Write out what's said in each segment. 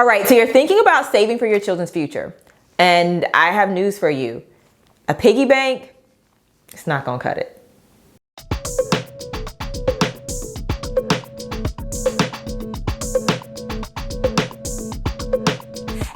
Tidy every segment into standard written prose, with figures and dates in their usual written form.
All right, so you're thinking about saving for your children's future. And I have news for you. A piggy bank, it's not gonna cut it.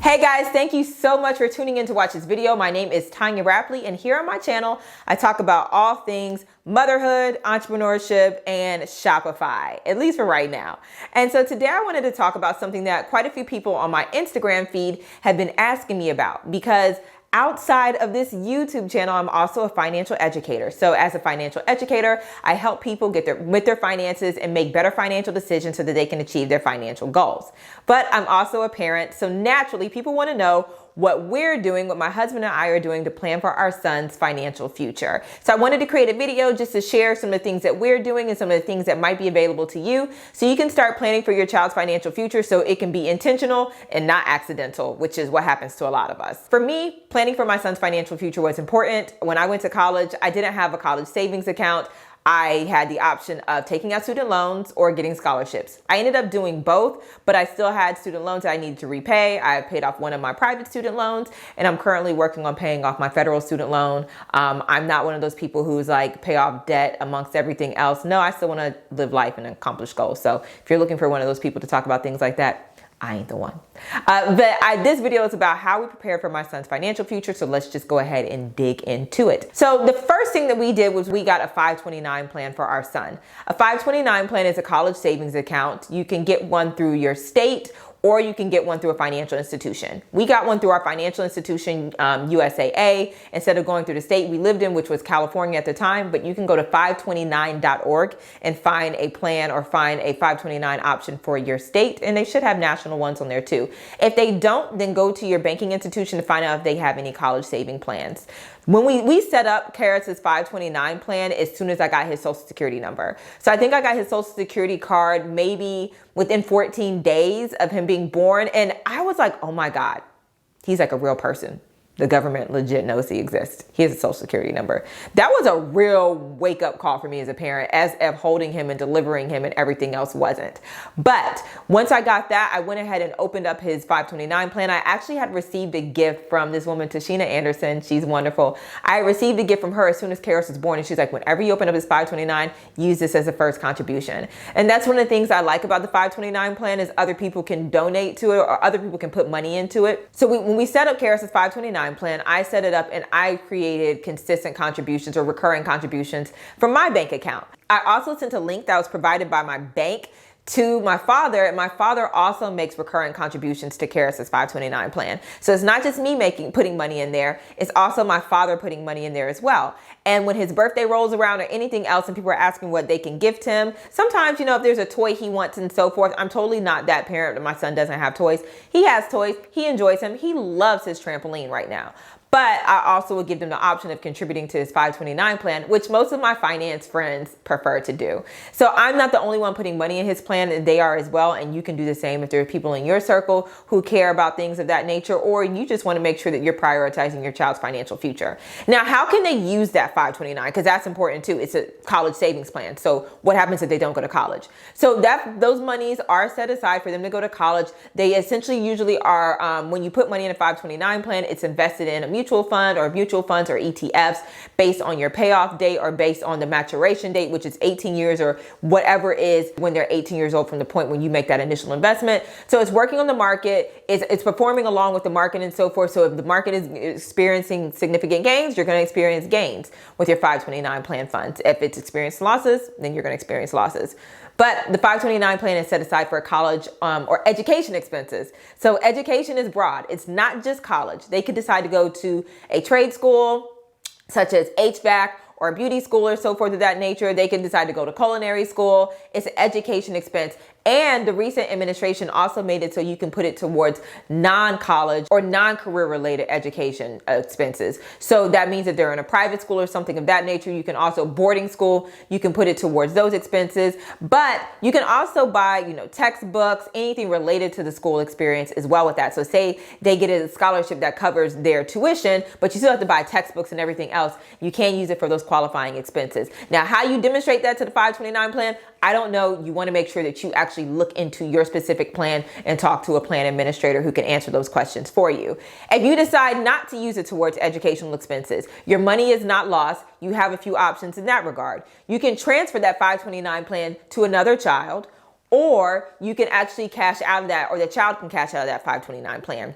Hey guys, thank you so much for tuning in to watch this video. My name is Tanya Rapley, and here on my channel, I talk about all things motherhood, entrepreneurship, and Shopify, at least for right now. And so today I wanted to talk about something that quite a few people on my Instagram feed have been asking me about, because outside of this YouTube channel, I'm also a financial educator. So as a financial educator, I help people get with their finances and make better financial decisions so that they can achieve their financial goals. But I'm also a parent, so naturally people want to know what we're doing, what my husband and I are doing to plan for our son's financial future. So I wanted to create a video just to share some of the things that we're doing and some of the things that might be available to you, so you can start planning for your child's financial future so it can be intentional and not accidental, which is what happens to a lot of us. For me, planning for my son's financial future was important. When I went to college, I didn't have a college savings account. I had the option of taking out student loans or getting scholarships. I ended up doing both, but I still had student loans that I needed to repay. I paid off one of my private student loans, and I'm currently working on paying off my federal student loan. I'm not one of those people who's like pay off debt amongst everything else. No, I still want to live life and accomplish goals. So if you're looking for one of those people to talk about things like that, I ain't the one. This video is about how we prepare for my son's financial future. So let's just go ahead and dig into it. So the first thing that we did was we got a 529 plan for our son. A 529 plan is a college savings account. You can get one through your state, or you can get one through a financial institution. We got one through our financial institution, USAA, instead of going through the state we lived in, which was California at the time. But you can go to 529.org and find a plan or find a 529 option for your state. And they should have national ones on there too. If they don't, then go to your banking institution to find out if they have any college saving plans. When we set up Karis's 529 plan as soon as I got his social security number. So I think I got his social security card maybe within 14 days of him being born. And I was like, oh my God, he's like a real person. The government legit knows he exists. He has a social security number. That was a real wake up call for me as a parent, as if holding him and delivering him and everything else wasn't. But once I got that, I went ahead and opened up his 529 plan. I actually had received a gift from this woman, Tashina Anderson. She's wonderful. I received a gift from her as soon as Karis was born. And she's like, whenever you open up his 529, use this as a first contribution. And that's one of the things I like about the 529 plan is other people can donate to it or other people can put money into it. So when we set up Karis's 529 plan, I set it up and I created consistent contributions or recurring contributions from my bank account. I also sent a link that was provided by my bank to my father, and my father also makes recurring contributions to Karis's 529 plan. So it's not just me putting money in there, it's also my father putting money in there as well. And when his birthday rolls around or anything else and people are asking what they can gift him, sometimes, if there's a toy he wants and so forth, I'm totally not that parent that my son doesn't have toys. He has toys, he enjoys them, he loves his trampoline right now. But I also would give them the option of contributing to his 529 plan, which most of my finance friends prefer to do. So I'm not the only one putting money in his plan, and they are as well. And you can do the same if there are people in your circle who care about things of that nature, or you just want to make sure that you're prioritizing your child's financial future. Now, how can they use that 529? Because that's important too. It's a college savings plan. So what happens if they don't go to college? So those monies are set aside for them to go to college. They essentially usually are, when you put money in a 529 plan, it's invested in a mutual fund or mutual funds or ETFs based on your payoff date or based on the maturation date, which is 18 years or whatever is when they're 18 years old from the point when you make that initial investment. So it's working on the market, it's performing along with the market and so forth. So if the market is experiencing significant gains, you're going to experience gains with your 529 plan funds. If it's experienced losses, then you're going to experience losses. But the 529 plan is set aside for college or education expenses. So education is broad. It's not just college. They could decide to go to a trade school such as HVAC or a beauty school or so forth of that nature. They can decide to go to culinary school. It's an education expense. And the recent administration also made it so you can put it towards non-college or non-career related education expenses. So that means that they're in a private school or something of that nature. You can also boarding school. You can put it towards those expenses, but you can also buy, textbooks, anything related to the school experience as well with that. So say they get a scholarship that covers their tuition, but you still have to buy textbooks and everything else. You can use it for those qualifying expenses. Now, how you demonstrate that to the 529 plan, I don't know. You want to make sure that you actually look into your specific plan and talk to a plan administrator who can answer those questions for you. If you decide not to use it towards educational expenses, your money is not lost. You have a few options in that regard. You can transfer that 529 plan to another child, or you can actually cash out of that, or the child can cash out of that 529 plan.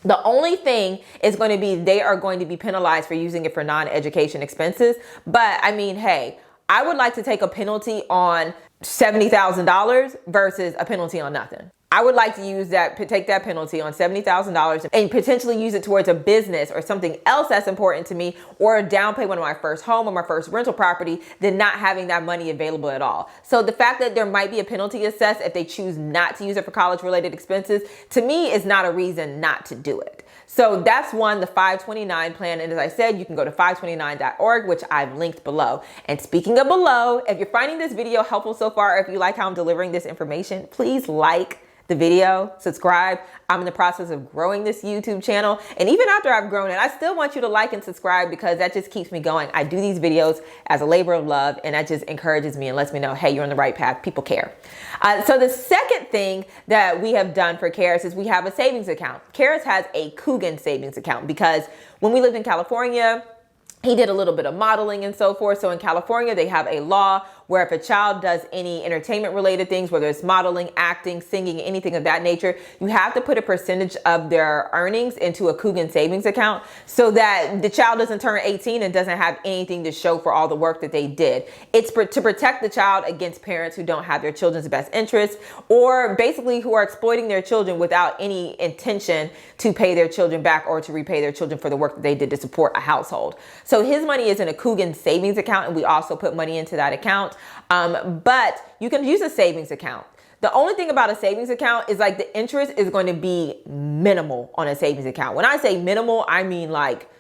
The only thing is going to be they are going to be penalized for using it for non-education expenses. But I mean, hey, I would like to take a penalty on $70,000 versus a penalty on nothing. I would like to take that penalty on $70,000 and potentially use it towards a business or something else that's important to me, or a down payment on my first home or my first rental property, than not having that money available at all. So the fact that there might be a penalty assessed if they choose not to use it for college related expenses, to me is not a reason not to do it. So that's one, the 529 plan. And as I said, you can go to 529.org, which I've linked below. And speaking of below, if you're finding this video helpful so far, if you like how I'm delivering this information, please like the video, subscribe. I'm in the process of growing this YouTube channel. And even after I've grown it, I still want you to like and subscribe, because that just keeps me going. I do these videos as a labor of love, and that just encourages me and lets me know, hey, you're on the right path. People care. So the second thing that we have done for Karis is we have a savings account. Karis has a Coogan savings account, because when we lived in California, he did a little bit of modeling and so forth. So in California, they have a law where if a child does any entertainment related things, whether it's modeling, acting, singing, anything of that nature, you have to put a percentage of their earnings into a Coogan savings account, so that the child doesn't turn 18 and doesn't have anything to show for all the work that they did. It's to protect the child against parents who don't have their children's best interests, or basically who are exploiting their children without any intention to pay their children back or to repay their children for the work that they did to support a household. So his money is in a Coogan savings account, and we also put money into that account. But you can use a savings account. The only thing about a savings account is like the interest is going to be minimal on a savings account. When I say minimal, I mean like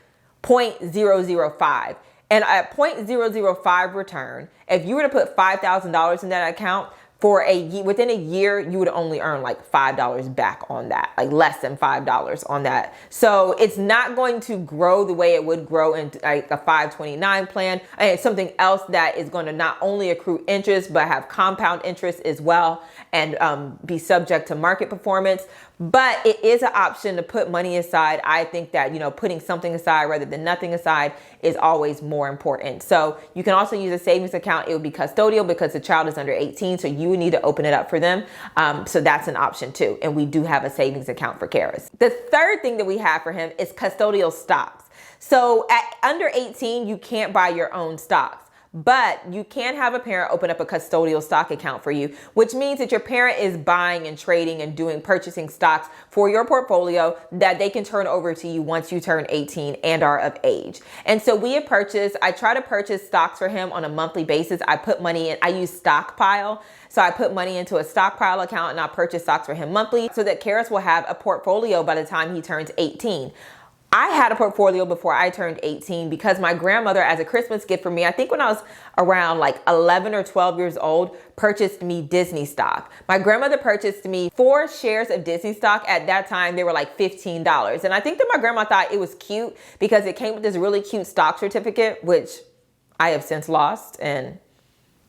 0.005. And at 0.005 return, if you were to put $5,000 in that account, within a year, you would only earn like $5 back on that, like less than $5 on that. So it's not going to grow the way it would grow in like a 529 plan. And it's something else that is going to not only accrue interest, but have compound interest as well, and be subject to market performance. But it is an option to put money aside. I think that, putting something aside rather than nothing aside is always more important. So you can also use a savings account. It would be custodial because the child is under 18. So you would need to open it up for them. So that's an option too. And we do have a savings account for Karis. The third thing that we have for him is custodial stocks. So at under 18, you can't buy your own stocks. But you can have a parent open up a custodial stock account for you, which means that your parent is buying and trading and purchasing stocks for your portfolio that they can turn over to you once you turn 18 and are of age. And so I try to purchase stocks for him on a monthly basis. I put money in, I use Stockpile. So I put money into a Stockpile account, and I purchase stocks for him monthly so that Karis will have a portfolio by the time he turns 18. I had a portfolio before I turned 18 because my grandmother, as a Christmas gift for me, I think when I was around like 11 or 12 years old, purchased me Disney stock. My grandmother purchased me 4 shares of Disney stock. At that time, they were like $15. And I think that my grandma thought it was cute because it came with this really cute stock certificate, which I have since lost. And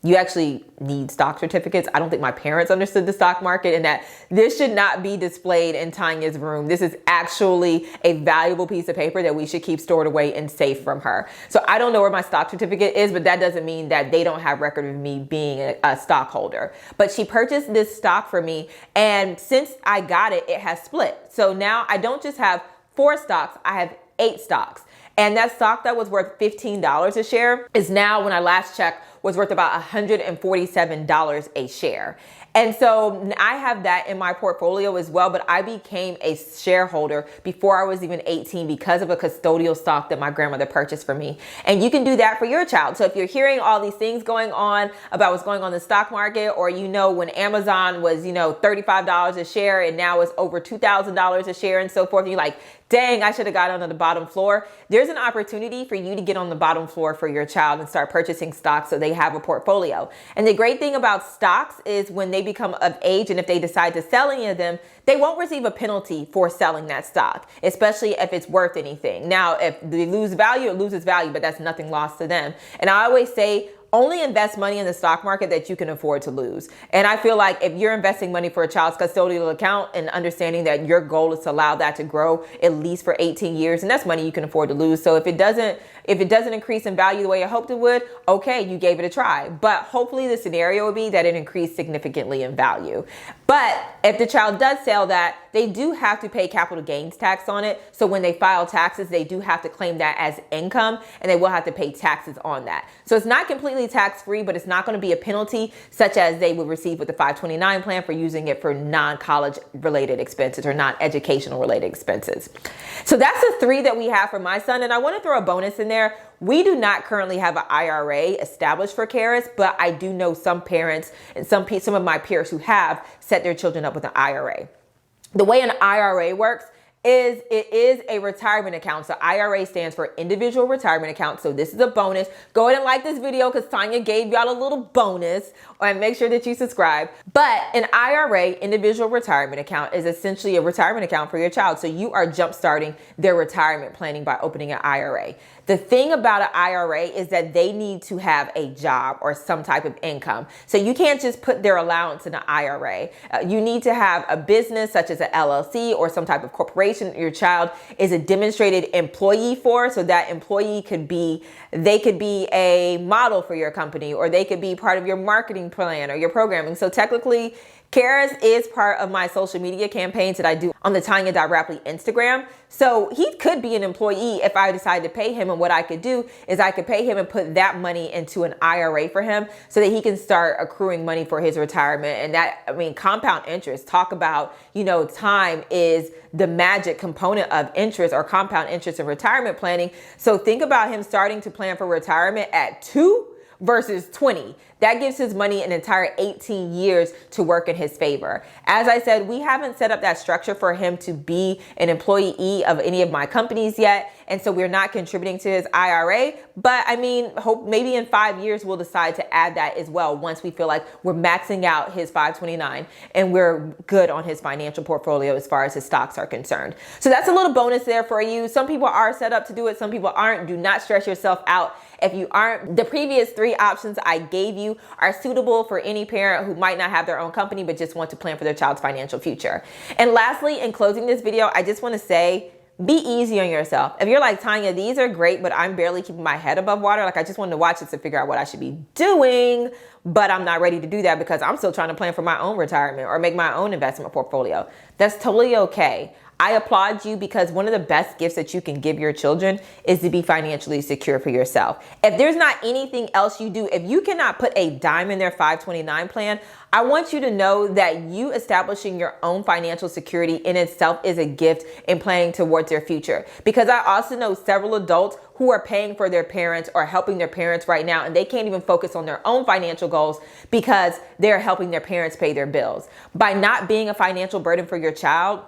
you actually need stock certificates. I don't think my parents understood the stock market, and that this should not be displayed in Tanya's room. This is actually a valuable piece of paper that we should keep stored away and safe from her. So I don't know where my stock certificate is, but that doesn't mean that they don't have record of me being a stockholder. But she purchased this stock for me, and since I got it, it has split. So now I don't just have 4 stocks, I have 8 stocks. And that stock that was worth $15 a share is now, when I last checked, was worth about $147 a share. And so I have that in my portfolio as well, but I became a shareholder before I was even 18 because of a custodial stock that my grandmother purchased for me. And you can do that for your child. So if you're hearing all these things going on about what's going on in the stock market, or when Amazon was, $35 a share and now it's over $2,000 a share and so forth, and you're like, dang, I should have got on the bottom floor. There's an opportunity for you to get on the bottom floor for your child and start purchasing stocks so they have a portfolio. And the great thing about stocks is when they become of age, and if they decide to sell any of them, they won't receive a penalty for selling that stock, especially if it's worth anything. Now, if they lose value, it loses value, but that's nothing lost to them. And I always say, only invest money in the stock market that you can afford to lose. And I feel like if you're investing money for a child's custodial account and understanding that your goal is to allow that to grow at least for 18 years, and that's money you can afford to lose. So if it doesn't increase in value the way I hoped it would, okay, you gave it a try. But hopefully the scenario would be that it increased significantly in value. But if the child does sell that, they do have to pay capital gains tax on it. So when they file taxes, they do have to claim that as income, and they will have to pay taxes on that. So it's not completely tax-free, but it's not going to be a penalty such as they would receive with the 529 plan for using it for non-college related expenses or non-educational related expenses. So that's the 3 that we have for my son. And I want to throw a bonus in there. We do not currently have an IRA established for Karis, but I do know some parents and some of my peers who have set their children up with an IRA. The way an IRA works is it is a retirement account. So IRA stands for individual retirement account. So this is a bonus. Go ahead and like this video because Tanya gave y'all a little bonus, and make sure that you subscribe. But an IRA, individual retirement account, is essentially a retirement account for your child. So you are jump-starting their retirement planning by opening an IRA. The thing about an IRA is that they need to have a job or some type of income. So you can't just put their allowance in an IRA. You need to have a business such as an LLC or some type of corporation your child is a demonstrated employee for. So that employee could be a model for your company, or they could be part of your marketing plan or your programming. So technically, Karis is part of my social media campaigns that I do on the Tanya.Rapley Instagram. So he could be an employee if I decide to pay him. And what I could do is I could pay him and put that money into an IRA for him so that he can start accruing money for his retirement. And that, I mean, compound interest, talk about, time is the magic component of interest or compound interest in retirement planning. So think about him starting to plan for retirement at 2 versus 20. That gives his money an entire 18 years to work in his favor. As I said, we haven't set up that structure for him to be an employee of any of my companies yet. And so we're not contributing to his IRA. But I mean, hope maybe in 5 years, we'll decide to add that as well once we feel like we're maxing out his 529 and we're good on his financial portfolio as far as his stocks are concerned. So that's a little bonus there for you. Some people are set up to do it. Some people aren't. Do not stress yourself out if you aren't. The previous 3 options I gave you are suitable for any parent who might not have their own company but just want to plan for their child's financial future. And lastly, in closing this video, I just want to say, be easy on yourself. If you're like, Tanya, these are great, but I'm barely keeping my head above water. Like, I just wanted to watch this to figure out what I should be doing, but I'm not ready to do that because I'm still trying to plan for my own retirement or make my own investment portfolio. That's totally okay. I applaud you because one of the best gifts that you can give your children is to be financially secure for yourself. If there's not anything else you do, if you cannot put a dime in their 529 plan, I want you to know that you establishing your own financial security in itself is a gift in planning towards their future. Because I also know several adults who are paying for their parents or helping their parents right now, and they can't even focus on their own financial goals because they're helping their parents pay their bills. By not being a financial burden for your child,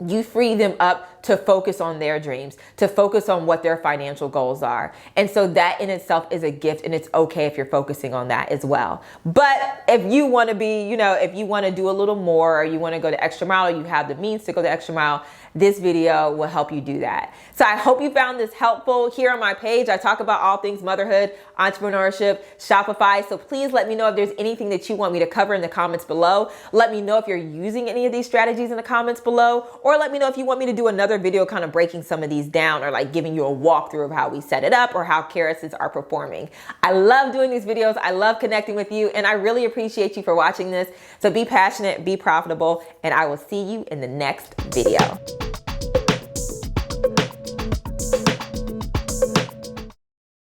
you free them up to focus on their dreams, to focus on what their financial goals are. And so that in itself is a gift, and it's okay if you're focusing on that as well. But if you want to be, if you want to do a little more, or you want to go the extra mile, or you have the means to go the extra mile, this video will help you do that. So I hope you found this helpful. Here on my page, I talk about all things motherhood, entrepreneurship, Shopify. So please let me know if there's anything that you want me to cover in the comments below. Let me know if you're using any of these strategies in the comments below, or let me know if you want me to do another video kind of breaking some of these down, or like giving you a walkthrough of how we set it up or how Karis's are performing. I love doing these videos. I love connecting with you, and I really appreciate you for watching this. So be passionate, be profitable, and I will see you in the next video.